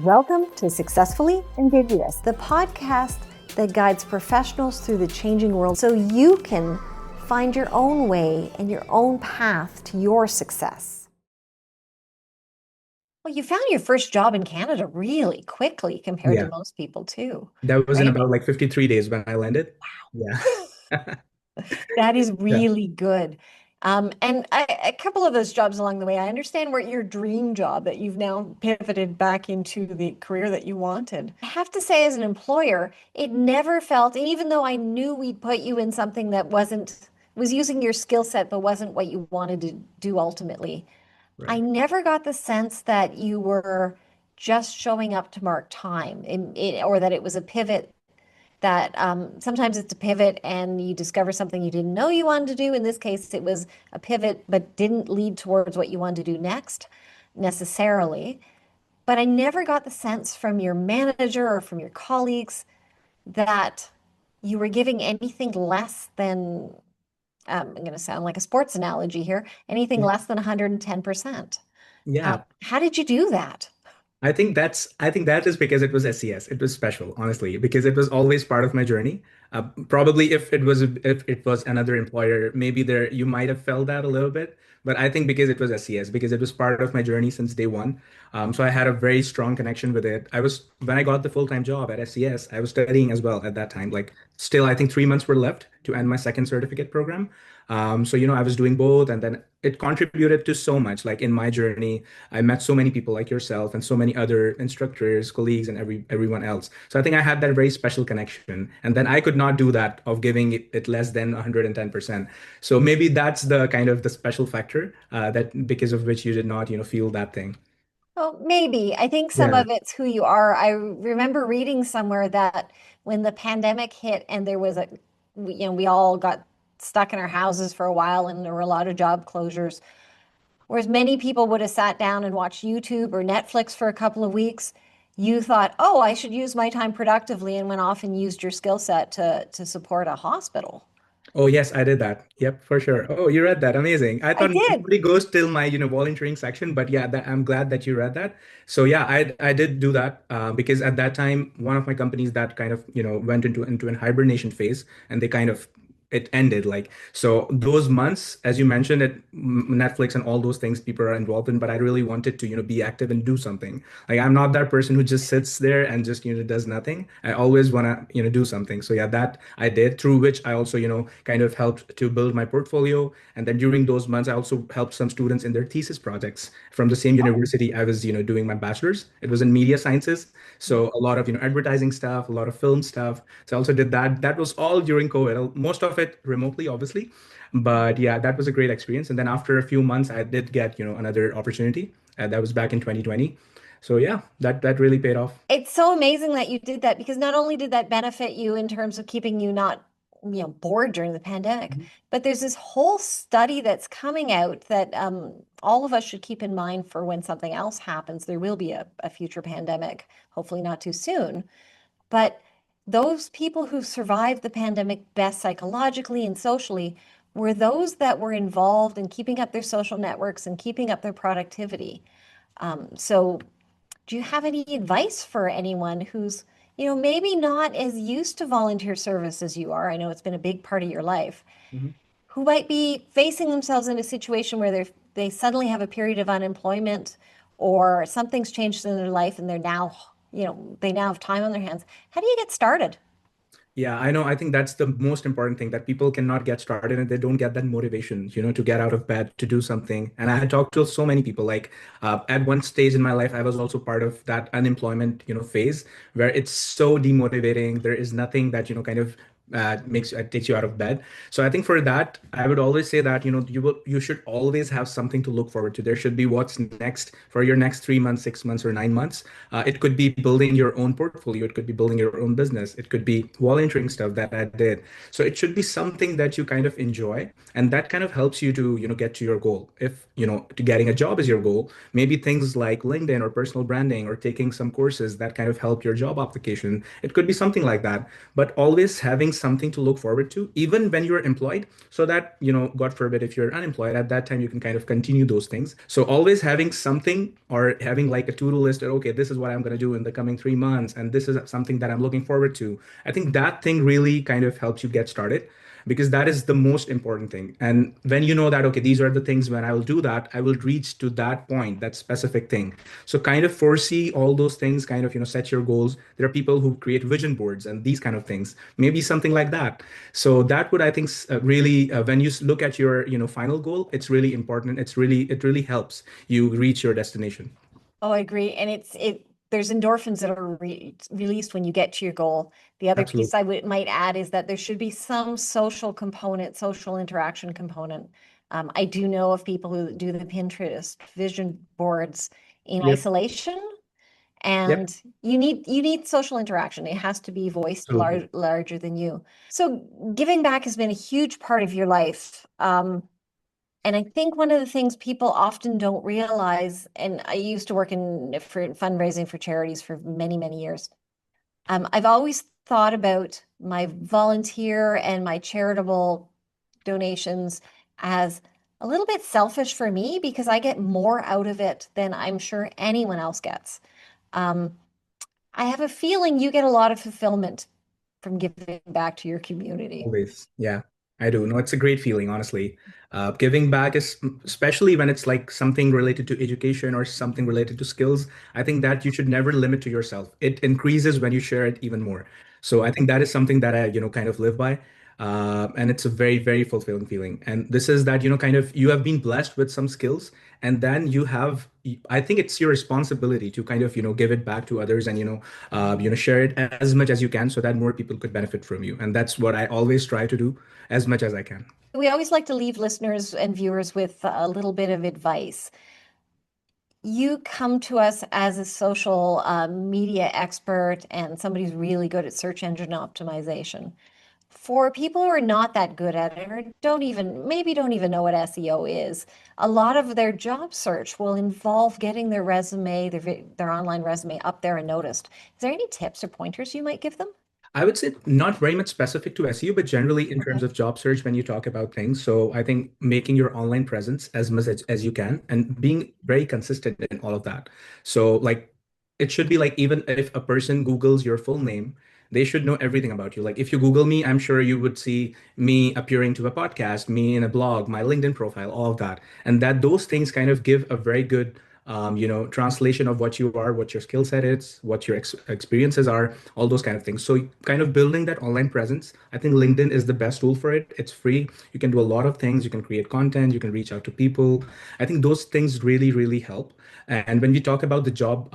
Welcome to Successfully Ambiguous, the podcast that guides professionals through the changing world so you can find your own way and your own path to your success. Well, you found your first job in Canada really quickly compared to Yeah, most people too, that was in right? about like 53 days when I landed. Yeah. That is Yeah. really good. A couple of those jobs along the way, I understand where your dream job that you've now pivoted back into the career that you wanted. I have to say, as an employer, it never felt, even though I knew we'd put you in something that was using your skill set, but wasn't what you wanted to do ultimately. I Right. never got the sense that you were just showing up to mark time or that it was a pivot that sometimes it's a pivot and you discover something you didn't know you wanted to do. In this case, it was a pivot, but didn't lead towards what you wanted to do next necessarily. But I never got the sense from your manager or from your colleagues that you were giving anything less than, I'm going to sound like a sports analogy here, anything Yeah. less than 110%. Yeah. How did you do that? I think that is because it was SES. It was special, honestly, because it was always part of my journey. Probably if it was another employer, maybe there you might have felt that a little bit. But I think because it was SES, because it was part of my journey since day one. So I had a very strong connection with it. I was when I got the full-time job at SES, I was studying as well at that time. Like still, I think 3 months were left to end my second certificate program. So I was doing both, and then it contributed to so much. Like in my journey, I met so many people like yourself and so many other instructors, colleagues, and everyone else. So I think I had that very special connection. And then I could not do that of giving it less than 110%. So maybe that's the kind of the special factor that because of which you did not, feel that thing. Well, maybe. I think some Yeah. of it's who you are. I remember reading somewhere that when the pandemic hit and there was we all got stuck in our houses for a while and there were a lot of job closures, whereas many people would have sat down and watched YouTube or Netflix for a couple of weeks, you thought, "Oh, I should use my time productively," and went off and used your skill set to support a hospital. Oh yes, I did that. Yep, for sure. Oh, you read that. Amazing. I I thought did. nobody goes till my, volunteering section, but yeah, I'm glad that you read that. So yeah, I did do that because at that time, one of my companies that kind of, went into an hibernation phase, and they kind of it ended like so those months, as you mentioned, Netflix and all those things people are involved in, but I really wanted to, be active and do something. Like I'm not that person who just sits there and just, does nothing. I always want to, do something. So yeah, that I did, through which I also, kind of helped to build my portfolio. And then during those months, I also helped some students in their thesis projects from the same university I was, doing my bachelor's. It was in media sciences. So a lot of, advertising stuff, a lot of film stuff. So I also did that. That was all during COVID. Most of it remotely, obviously. But yeah, that was a great experience. And then after a few months, I did get, another opportunity. That was back in 2020. So yeah, that really paid off. It's so amazing that you did that because not only did that benefit you in terms of keeping you not, bored during the pandemic, Mhm. but there's this whole study that's coming out that all of us should keep in mind for when something else happens. There will be a future pandemic, hopefully not too soon. But those people who survived the pandemic best psychologically and socially were those that were involved in keeping up their social networks and keeping up their productivity. So do you have any advice for anyone who's, maybe not as used to volunteer service as you are? I know it's been a big part of your life, Mhm. who might be facing themselves in a situation where they suddenly have a period of unemployment or something's changed in their life and they're now, they now have time on their hands. How do you get started? Yeah, I know. I think that's the most important thing, that people cannot get started and they don't get that motivation, to get out of bed to do something. And I had talked to so many people. Like at one stage in my life, I was also part of that unemployment, phase where it's so demotivating. There is nothing that, kind of takes you out of bed. So I think for that, I would always say that, you should always have something to look forward to. There should be what's next for your next 3 months, 6 months, or 9 months. It could be building your own portfolio. It could be building your own business. It could be volunteering stuff that I did. So it should be something that you kind of enjoy, and that kind of helps you to, get to your goal. If, to getting a job is your goal, maybe things like LinkedIn or personal branding or taking some courses that kind of help your job application. It could be something like that. But always having something to look forward to, even when you're employed, so that, God forbid, if you're unemployed, at that time you can kind of continue those things. So always having something, or having like a to-do list that, okay, this is what I'm going to do in the coming 3 months, and this is something that I'm looking forward to. I think that thing really kind of helps you get started, because that is the most important thing. And when you know that, okay, these are the things, when I will do that, I will reach to that point, that specific thing. So kind of foresee all those things, kind of, set your goals. There are people who create vision boards and these kind of things, maybe something like that. So that would, I think, really, when you look at your, final goal, it's really important. It really helps you reach your destination. Oh, I agree. And there's endorphins that are released when you get to your goal. The other piece Absolutely. I might add is that there should be some social component, social interaction component. I do know of people who do the Pinterest vision boards in Yep. isolation, Yep. and you need social interaction. It has to be voiced Absolutely. larger than you. So giving back has been a huge part of your life. And I think one of the things people often don't realize, and I used to work for fundraising for charities for many, many years. I've always thought about my volunteer and my charitable donations as a little bit selfish for me, because I get more out of it than I'm sure anyone else gets. Um, I have a feeling you get a lot of fulfillment from giving back to your community. Always. Yeah, I do. No, it's a great feeling, honestly. Giving back is, especially when it's like something related to education or something related to skills, I think that you should never limit to yourself. It increases when you share it even more. So I think that is something that I, kind of live by. And it's a very, very fulfilling feeling. And this is that, kind of you have been blessed with some skills, and then I think it's your responsibility to kind of, give it back to others, and, share it as much as you can, so that more people could benefit from you. And that's what I always try to do, as much as I can. We always like to leave listeners and viewers with a little bit of advice. You come to us as a social media expert and somebody who's really good at search engine optimization. For people who are not that good at it, or don't even know what SEO is, a lot of their job search will involve getting their resume, their online resume up there and noticed. Is there any tips or pointers you might give them? I would say not very much specific to SEO, but generally in terms Okay. of job search when you talk about things. So I think making your online presence as much as you can, and being very consistent in all of that. So like, it should be like, even if a person Googles your full name, they should know everything about you. Like if you Google me, I'm sure you would see me appearing to a podcast, me in a blog, my LinkedIn profile, all of that. And that those things kind of give a very good translation of what you are, what your skill set is, what your experiences are, all those kind of things. So kind of building that online presence, I think LinkedIn is the best tool for it. It's free. You can do a lot of things. You can create content. You can reach out to people. I think those things really, really help. And when we talk about the job,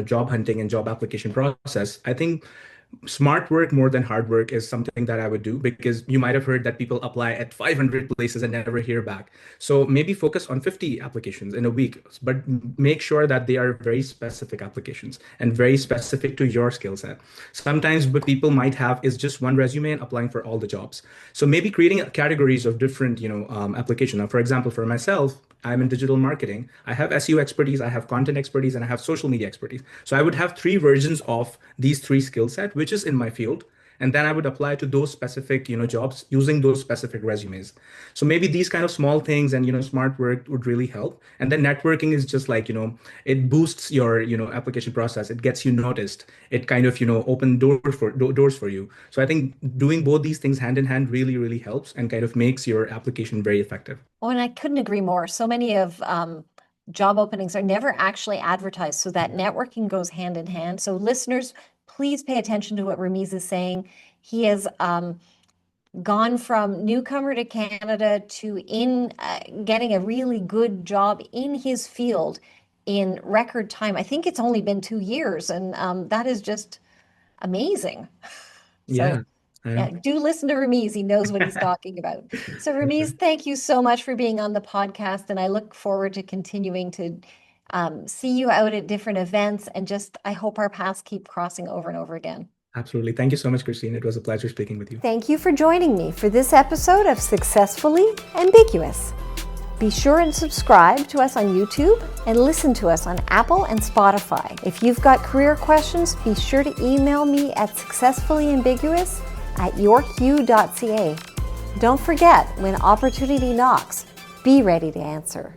job hunting and job application process, I think smart work more than hard work is something that I would do, because you might have heard that people apply at 500 places and never hear back. So maybe focus on 50 applications in a week, but make sure that they are very specific applications and very specific to your skill set. Sometimes what people might have is just one resume and applying for all the jobs. So maybe creating categories of different, application. Now, for example, for myself, I'm in digital marketing. I have SEO expertise, I have content expertise, and I have social media expertise. So I would have three versions of these three skill set, which is in my field. And then I would apply to those specific, jobs using those specific resumes. So maybe these kind of small things and, smart work would really help. And then networking is just like, it boosts your, application process. It gets you noticed. It kind of, open doors for you. So I think doing both these things hand in hand really, really helps, and kind of makes your application very effective. Oh, and I couldn't agree more. So many of job openings are never actually advertised, so that networking goes hand in hand. So listeners, please pay attention to what Ramiz is saying. He has gone from newcomer to Canada to getting a really good job in his field in record time. I think it's only been 2 years, and that is just amazing. So Yeah. Yeah. yeah, do listen to Ramiz. He knows what he's talking about. So For sure. Ramiz, thank you so much for being on the podcast, and I look forward to continuing to see you out at different events, and just I hope our paths keep crossing over and over again. Absolutely. Thank you so much, Christine. It was a pleasure speaking with you. Thank you for joining me for this episode of Successfully Ambiguous. Be sure and subscribe to us on YouTube and listen to us on Apple and Spotify. If you've got career questions, be sure to email me at successfullyambiguous at yourhue.ca. Don't forget, when opportunity knocks, be ready to answer.